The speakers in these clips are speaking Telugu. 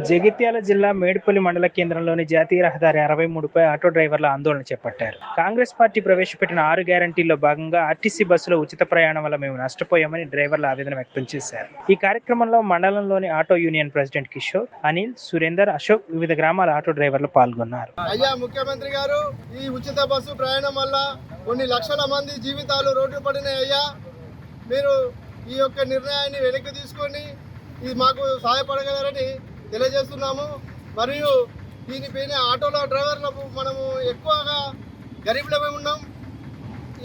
జగిత్యాల జిల్లా మేడిపల్లి మండల కేంద్రంలోని జాతీయ రహదారి 63పై ఆటో డ్రైవర్ల ఆందోళన చేపట్టారు. కాంగ్రెస్ పార్టీ ప్రవేశపెట్టిన 6 గ్యారంటీల్లో భాగంగా ఆర్టీసీ బస్సులో ఉచిత ప్రయాణం వల్ల మేము నష్టపోయామని డ్రైవర్ల ఆవేదన వ్యక్తం చేశారు. ఈ కార్యక్రమంలో మండలంలోని auto union president Kishore, Anil, Surender, Ashok, వివిధ గ్రామాల ఆటో డ్రైవర్లు పాల్గొన్నారు. అయ్యా ముఖ్యమంత్రి గారు, ఈ ఉచిత బస్సు ప్రయాణం వల్ల కొన్ని లక్షల మంది జీవితాలు రోడ్డు పడినాయి. అయ్యా మీరు ఈ యొక్క నిర్ణయాన్ని వెనక్కి తీసుకొని ఇది మాకు సహాయపడగలరని తెలియజేస్తున్నాము. మరియు దీనిపైన ఆటోల డ్రైవర్లకు మనము ఎక్కువగా గరీబులమే ఉన్నాం.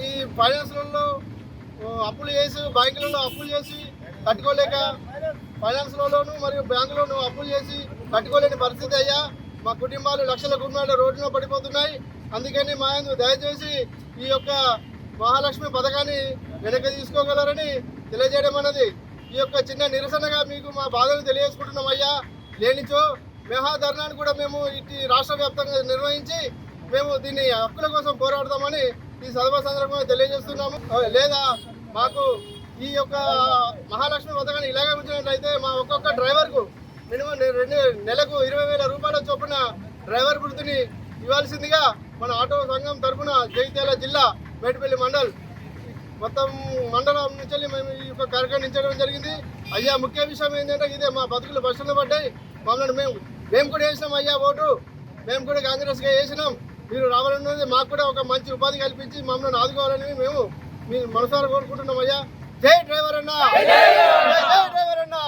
ఈ ఫైనాన్స్లలో అప్పులు చేసి బ్యాంకులలో అప్పులు చేసి కట్టుకోలేక, ఫైనాన్స్లలోను మరియు బ్యాంకులోను అప్పులు చేసి కట్టుకోలేని పరిస్థితి. అయ్యా మా కుటుంబాలు లక్షల కుటుంబాలు రోడ్డున పడిపోతున్నాయి. అందుకని మా దయచేసి ఈ యొక్క మహాలక్ష్మి పథకాన్ని వెనక్కి తీసుకోగలరని తెలియజేయడం అన్నది ఈ యొక్క చిన్న నిరసనగా మీకు మా బాధను తెలియజేసుకుంటున్నాం. అయ్యా లేనిచో మెహాధర్నాన్ని కూడా మేము ఇటు రాష్ట్ర వ్యాప్తంగా నిర్వహించి మేము దీన్ని హక్కుల కోసం పోరాడతామని ఈ సందర్భంగా తెలియజేస్తున్నాము. లేదా మాకు ఈ యొక్క మహాలక్ష్మి పథకాన్ని ఇలాగే ఉంచినట్లయితే మా ఒక్కొక్క డ్రైవర్కు మినిమం నెలకు 20,000 రూపాయల చొప్పున డ్రైవర్ వృత్తిని ఇవ్వాల్సిందిగా మన ఆటో సంఘం తరఫున జగిత్యాల జిల్లా మేడిపల్లి మండల్ మొత్తం మండలం నుంచి మేము ఈ యొక్క కార్యక్రమం ఇచ్చడం జరిగింది. అయ్యా ముఖ్య విషయం ఏంటంటే ఇదే, మా బతుకులు బస్సులు పడ్డాయి. మమ్మల్ని మేము కూడా వేసినాం. అయ్యా ఓటు మేము కూడా కాంగ్రెస్గా వేసినాం. మీరు రావాలన్నది మాకు కూడా ఒక మంచి ఉపాధి కల్పించి మమ్మల్ని ఆదుకోవాలని మేము మీ మనసారా కోరుకుంటున్నాం. అయ్యా జై డ్రైవర్ అన్నా, జై డ్రైవర్ అన్నా.